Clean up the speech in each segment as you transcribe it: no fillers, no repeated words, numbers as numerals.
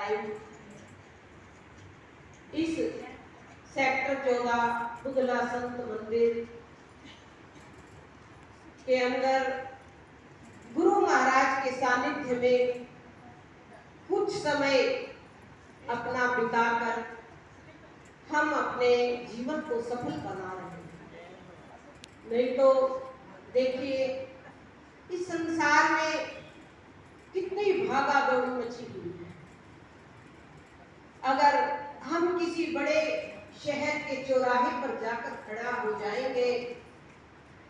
Time इस sector 14 बुधला संत मंदिर के अंदर गुरु महाराज के सानिध्य में कुछ समय अपना बिताकर हम अपने जीवन को सफल बना रहे हैं। नहीं तो देखिए इस संसार में कितनी भागा दौड़ी मची हुई है। अगर हम किसी बड़े शहर के चौराहे पर जाकर खड़ा हो जाएंगे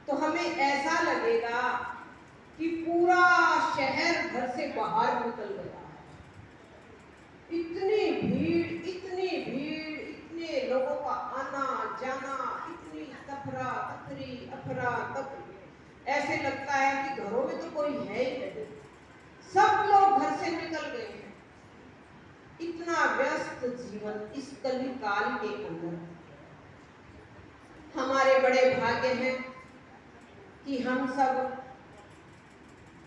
तो हमें ऐसा लगेगा कि पूरा शहर घर से बाहर निकल गया है। इतनी भीड़, इतने लोगों का आना जाना, इतनी तफरा तफरी, ऐसे लगता है कि घरों में तो कोई है ही नहीं, सब लोग घर से निकल गए हैं। इतना व्यस्त जीवन इस कली काल के अंदर हमारे बड़े भाग्य हैं कि हम सब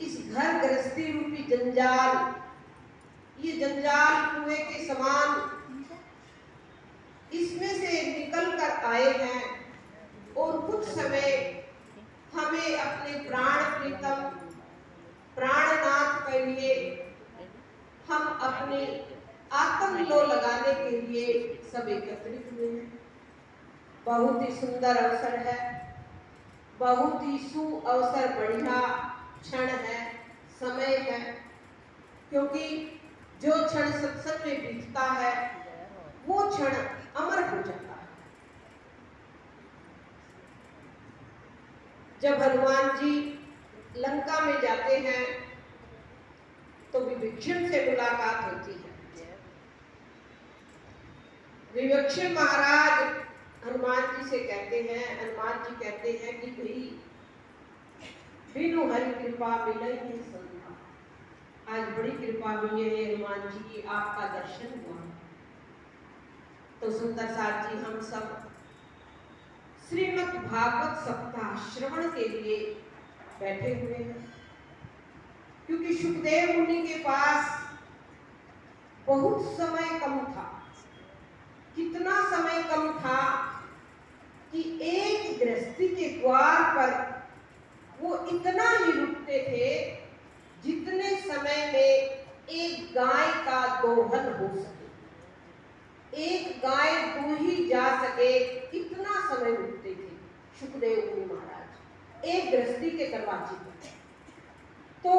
इस घर गृहस्थी रूपी जंजाल, ये जंजाल कुएं के समान, इसमें से निकल कर आए हैं और कुछ समय हमें अपने प्राण प्रीतम प्राणनाथ के लिए हम अपने आत्मलो लगाने के लिए सब एकत्रित हुए हैं। बहुत ही सुंदर अवसर है, बहुत ही सुअवसर, बढ़िया क्षण है, समय है, क्योंकि जो क्षण सत्संग में बीतता है वो क्षण अमर हो जाता है। जब हनुमान जी लंका में जाते हैं तो विभीषण से मुलाकात होती है। विभीषण महाराज हनुमान जी से कहते हैं, हनुमान जी कहते हैं कि भाई बिनु हरि कृपा मिले ही संता। आज बड़ी कृपा हुई है हनुमान जी की, आपका दर्शन हुआ। तो सुंदर साथ जी हम सब श्रीमद् भागवत सप्ताह श्रवण के लिए बैठे हुए हैं, क्योंकि सुखदेव मुनि के पास बहुत समय कम था। कितना समय कम था कि एक गृहस्थी के द्वार पर वो इतना ही रुकते थे जितने समय में एक गाय का दोहन हो सके, एक गाय दूही जा सके, इतना समय रुकते थे सुखदेव मुनि महाराज एक गृहस्थी के दरवाजे पर। तो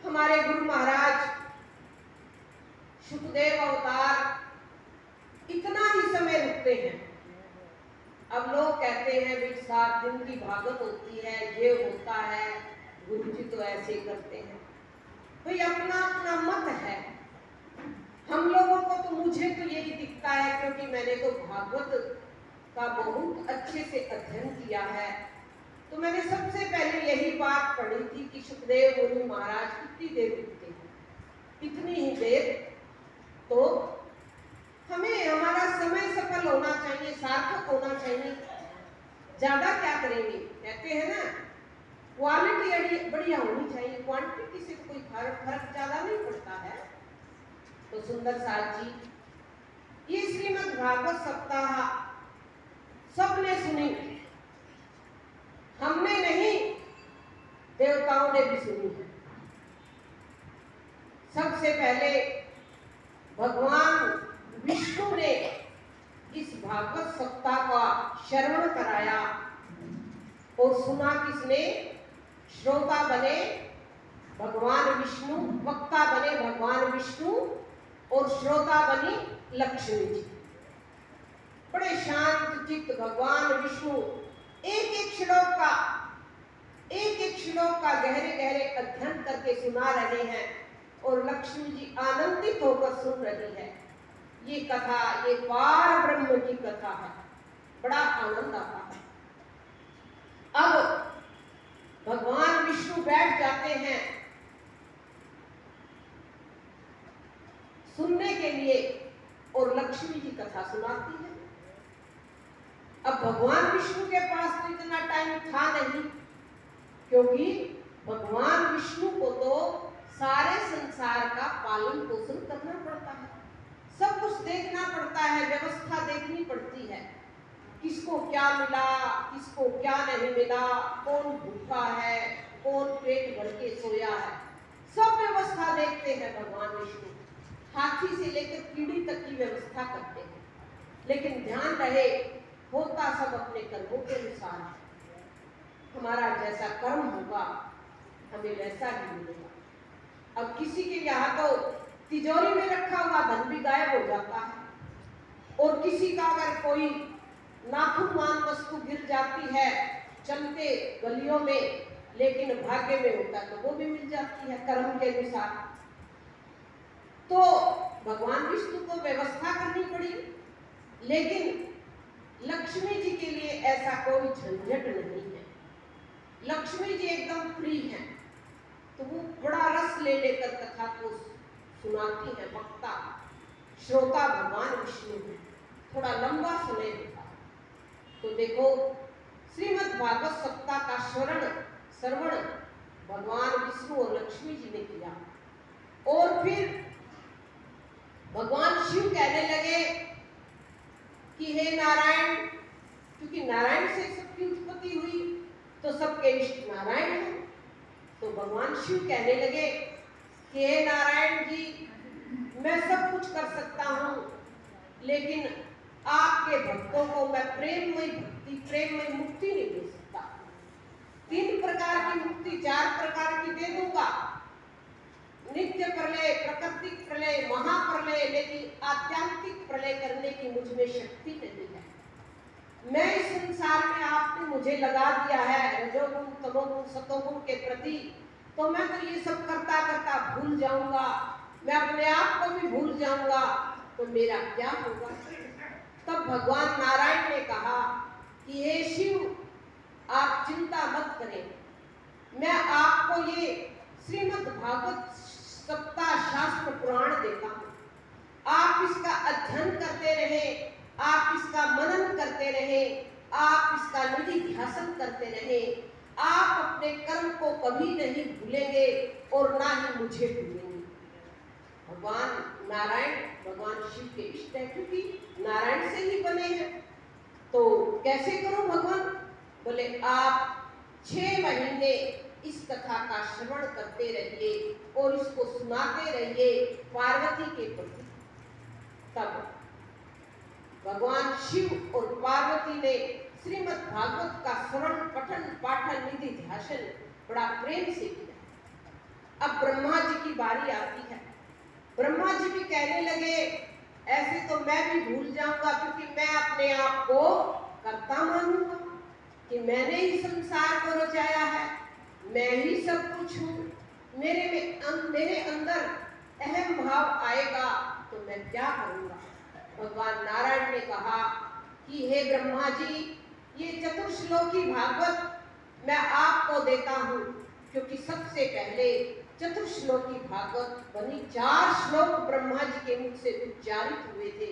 हमारे गुरु महाराज सुखदेव अवतार इतना ही समय रुकते हैं। अब लोग कहते हैं भाई 7 दिन की भागवत होती है, ये होता है, गुरु जी तो ऐसे करते हैं। भाई अपना अपना मत है। हम लोगों को तो, मुझे तो यही दिखता है, क्योंकि मैंने तो भागवत का बहुत अच्छे से अध्ययन किया है, तो मैंने सबसे पहले यही बात पढ़ी थी कि सुखदेव मुनि महाराज कितनी देर रुकते हैं, इतनी ही देर। तो हमें हमारा समय सफल होना चाहिए, सार्थक होना चाहिए, ज्यादा क्या करेंगे। कहते हैं ना क्वालिटी बढ़िया होनी चाहिए, क्वांटिटी से कोई फर्क ज्यादा नहीं पड़ता है। तो सुंदर साथ जी ये श्रीमद् भागवत सप्ताह सबने सुनी, हमने नहीं, देवताओं ने भी सुनी है। सबसे पहले भगवान विष्णु ने इस भागवत सप्ताह का श्रवण कराया और सुना किसने? श्रोता बने भगवान विष्णु, वक्ता बने भगवान विष्णु और श्रोता बनी लक्ष्मी जी। बड़े शांत चित्त भगवान विष्णु एक एक श्लोक का गहरे गहरे अध्ययन करके सुना रहे हैं और लक्ष्मी जी आनंदित होकर सुन रही है। ये कथा, ये पार ब्रह्म की कथा है, बड़ा आनंद आता है। अब भगवान विष्णु बैठ जाते हैं सुनने के लिए और लक्ष्मी जी कथा सुनाती है। अब भगवान विष्णु के पास तो इतना टाइम था नहीं, क्योंकि भगवान विष्णु को तो सारे संसार का पालन पोषण करना पड़ता है, सब कुछ देखना पड़ता है, व्यवस्था देखनी पड़ती है, किसको क्या मिला, किसको क्या नहीं मिला, कौन भूखा है, कौन पेट भर के सोया है, सब व्यवस्था देखते हैं भगवान विष्णु। हाथी से लेकर कीड़ी तक की व्यवस्था करते हैं, लेकिन ध्यान रहे होता सब अपने कर्मों के अनुसार है। हमारा जैसा कर्म होगा हमें वैसा ही मिलेगा। अब किसी के यहाँ तो तिजोरी में रखा हुआ धन भी गायब हो जाता है, और किसी का अगर कोई नाखूनमान वस्तु गिर जाती है चलते गलियों में, लेकिन भाग्य में होता है तो वो भी मिल जाती है कर्म के अनुसार। तो भगवान विष्णु को व्यवस्था करनी पड़ी, लेकिन लक्ष्मी जी के लिए ऐसा कोई झंझट नहीं है। लक्ष्मी जी एकदम फ्री हैं, तो वो बड़ा रस ले लेकर कथा को सुनाती है। वक्ता श्रोता भगवान विष्णु है, थोड़ा लंबा समय होता है। तो देखो श्रीमद् भागवत सप्ताह का श्रवण भगवान विष्णु और लक्ष्मी जी ने किया, और फिर भगवान शिव कहने लगे कि हे नारायण, क्योंकि नारायण से सबकी उत्पत्ति हुई तो सबके इष्ट नारायण हैं। तो भगवान शिव कहने लगे कि हे नारायण जी, मैं सब कुछ कर सकता हूँ, लेकिन आपके भक्तों को मैं प्रेममय भक्ति, प्रेममय मुक्ति नहीं दे सकता। 3 प्रकार की मुक्ति, 4 प्रकार की दे दूंगा, नित्य प्रलय, प्राकृतिक प्रलय, महाप्रलय, लेकिन आध्यात्मिक प्रलय करने की मुझ में शक्ति नहीं है। मैं इस संसार में आपने मुझे लगा दिया है रजोगुण, तमोगुण, सतोगुण के प्रति, तो मैं तो ये सब करता करता भूल जाऊंगा, मैं अपने आप को भी भूल जाऊंगा, तो मेरा क्या होगा। तब भगवान नारायण ने कहा कि हे शिव, आप चिंता मत करें, मैं आपको ये श्रीमद् भागवत सप्ताह शास्त्र पुराण देता हूँ। आप इसका अध्ययन करते रहे, आप इसका मनन करते रहे, आप इसका निधि ध्यासन करते रहे, आप अपने कर्म को कभी नहीं भूलेंगे और ना ही मुझे भूलेंगे। भगवान नारायण भगवान शिव के इष्ट है, क्योंकि नारायण से ही बने हैं। तो कैसे करूं भगवान? बोले आप 6 महीने इस कथा का श्रवण करते रहिए और इसको सुनाते रहिए पार्वती के प्रति। तब भगवान शिव और पार्वती ने श्रीमद् भागवत का श्रवण, पठन, पाठन, निधि ध्यासन बड़ा प्रेम से किया। अब ब्रह्मा जी की बारी आती है। ब्रह्मा जी भी कहने लगे ऐसे तो मैं भी भूल जाऊंगा, क्योंकि मैं अपने आप को कर्ता मानूंगा कि मैंने ही संसार को रचाया है, मैं ही सब कुछ हूँ, मेरे अंदर अहम भाव आएगा तो मैं क्या करूंगा। भगवान नारायण ने कहा कि हे ब्रह्मा जी, ये चतुर्श्लोकी भागवत मैं आपको देता हूँ, क्योंकि सबसे पहले चतुर्श्लोकी भागवत बनी। 4 श्लोक ब्रह्मा जी के मुख से उच्चारित हुए थे।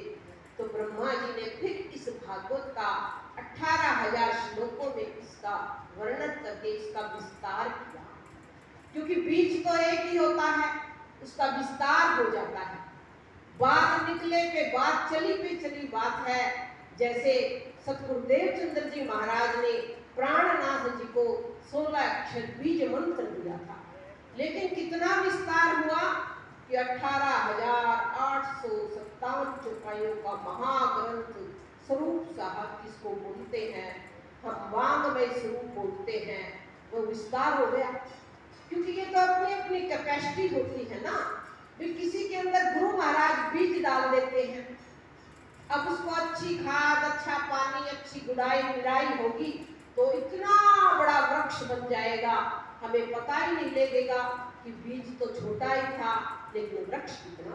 तो ब्रह्मा जी ने फिर इस भागवत का 18,000 श्लोकों में इसका वर्णन करके इसका विस्तार किया, क्योंकि बीज तो एक ही होता है, उसका विस्तार हो जाता है। बात निकले पे बात, चली पे चली बात है। जैसे सतगुरुदेव चंद्र जी महाराज ने प्राणनाथ जी को 16 अक्षर बीज मंत्र दिया था, लेकिन कितना विस्तार हुआ कि 18,857 चौपाइयों का महाग्रंथ स्वरूप साहब जिसको बोलते हैं, हम वांग्मय स्वरूप बोलते हैं, वो विस्तार हो गया। क्योंकि ये तो अपनी अपनी कैपेसिटी होती है ना। फिर किसी के अंदर गुरु महाराज बीज डाल देते हैं, अब उसको अच्छी खाद, अच्छा पानी, अच्छी गुड़ाई मिलाई होगी तो इतना बड़ा वृक्ष बन जाएगा, हमें पता ही नहीं लगेगा कि बीज तो छोटा ही था, लेकिन वृक्ष कितना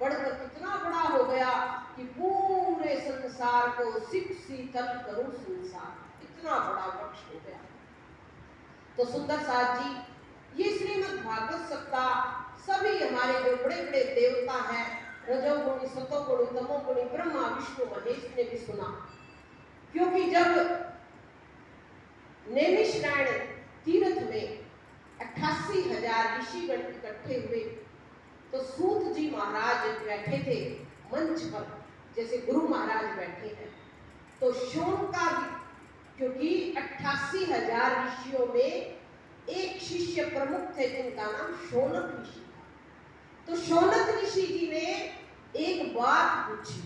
बढ़कर कितना बड़ा हो गया कि पूरे संसार को सिक शीतल करो संसार, इतना बड़ा वृक्ष हो गया। तो सुंदर साथ जी, ये श्रीमद् भागवत सप्ताह सभी हमारे जो बड़े बड़े देवता हैं, रजोगुणी, सतोगुणी, तमोगुणी, ब्रह्मा, विष्णु, महेश ने भी सुना। क्योंकि जब नैमिषारण्य तीर्थ में 88,000 ऋषिगण इकट्ठे हुए, तो सूत जी महाराज बैठे थे मंच पर, जैसे गुरु महाराज बैठे हैं। तो शौनक का, क्योंकि 88,000 ऋषियों में एक शिष्य प्रमुख थे जिनका नाम शौनक ऋषि था। तो शौनक ऋषि जी ने एक बात पूछी,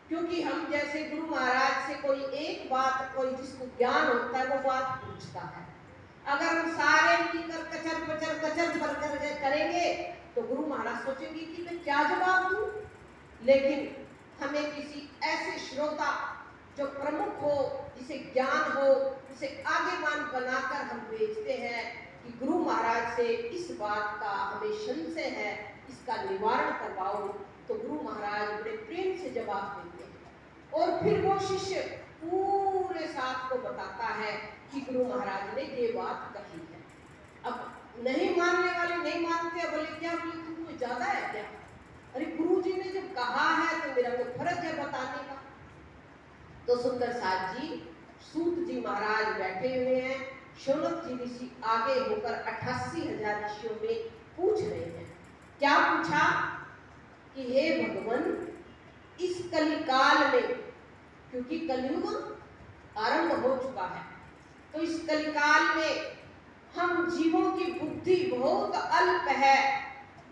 क्योंकि हम जैसे गुरु महाराज से कोई एक बात, कोई जिसको ज्ञान होता है वो बात पूछता है। अगर हम सारे मिलकर कचर पचर करेंगे तो गुरु महाराज सोचेंगे कि मैं क्या जवाब दूं। लेकिन हमें किसी ऐसे श्रोता जो प्रमुख हो, जिसे ज्ञान हो, उसे आगेवान बनाकर हम भेजते हैं कि गुरु महाराज से इस बात का हमें संशय है, इसका निवारण करवाओ। तो गुरु महाराज बड़े प्रेम से जवाब देते हैं और फिर वो शिष्य पूरे साथ को बताता है कि गुरु महाराज ने ये बात कही है। अब नहीं मानने वाले नहीं मानते, बोले क्या, बोले तुमको ज्यादा है क्या? अरे गुरु जी ने जब कहा है तो मेरा तो फर्ज है बताने का। तो सुंदर साथ जी, सूत जी महाराज बैठे हुए हैं, शौनक जी ऋषि आगे होकर 88,000 ऋषियों में पूछ रहे हैं। क्या पूछा कि हे भगवान, इस कलिकाल में, क्योंकि कलयुग आरंभ हो चुका है, तो इस कलिकाल में हम जीवों की बुद्धि बहुत अल्प है,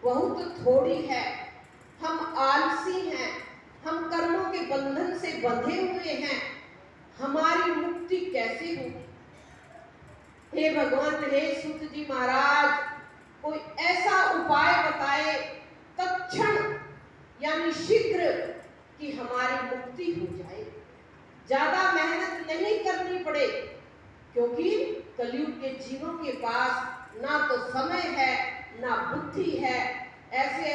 बहुत थोड़ी है, हम आलसी हैं, हम कर्मों के बंधन से बंधे हुए हैं, हमारी मुक्ति कैसे होगी? हे भगवान, हे सूत जी महाराज, कोई ऐसा उपाय बताए तत्क्षण यानी शीघ्र कि हमारी मुक्ति हो जाए, ज्यादा मेहनत नहीं करनी पड़े, क्योंकि कलयुग के जीवों के पास ना तो समय है ना बुद्धि है। ऐसे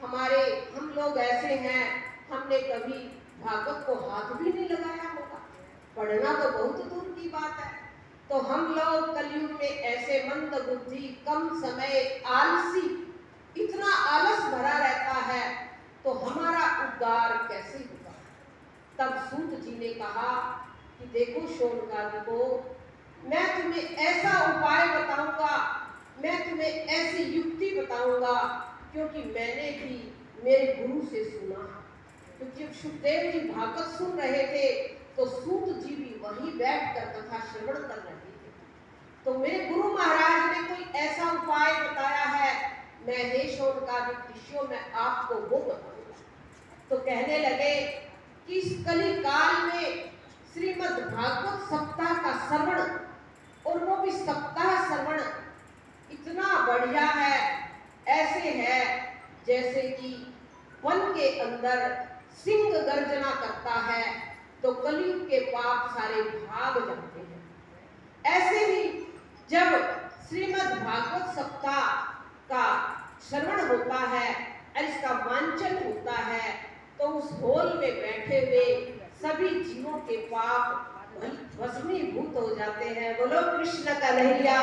हम लोग ऐसे हैं, हमने कभी भागवत को हाथ भी नहीं लगाया होगा, पढ़ना तो बहुत दूर की बात है। तो हम लोग कलयुग में ऐसे मंद बुद्धि, कम समय, आलसी, इतना आलस भरा रहता है, तो हमारा उद्धार कैसे होगा? तब सूत जी ने कहा कि देखो शौनकादि को, मैं तुम्हें ऐसा उपाय बताऊंगा, मैं तुम्हें ऐसी युक्ति बताऊंगा, क्योंकि मैंने भी मेरे गुरु से सुना। क्योंकि जब सुखदेव जी भागवत सुन रहे थे तो सूत जी भी वहीं बैठकर कथा श्रवण कर रहे थे। तो मेरे गुरु महाराज ने कोई ऐसा उपाय बताया है, मैं हे शौनकादि ऋषियों में आपको वो बताऊंगा। तो कहने लगे कि इस कली काल में श्रीमद् भागवत सप्ताह का श्रवण, और वो भी सप्ताह श्रवण इतना बढ़िया है, ऐसे है जैसे कि वन के अंदर सिंह गर्जना करता है तो कलयुग के पाप सारे भाग जाते हैं। ऐसे ही जब श्रीमद् भागवत सप्ताह का श्रवण होता है और इसका वांचन होता है, तो उस हॉल में बैठे हुए सभी जीवों के पाप भस्मीभूत हो जाते हैं। बोलो कृष्ण कन्हैया।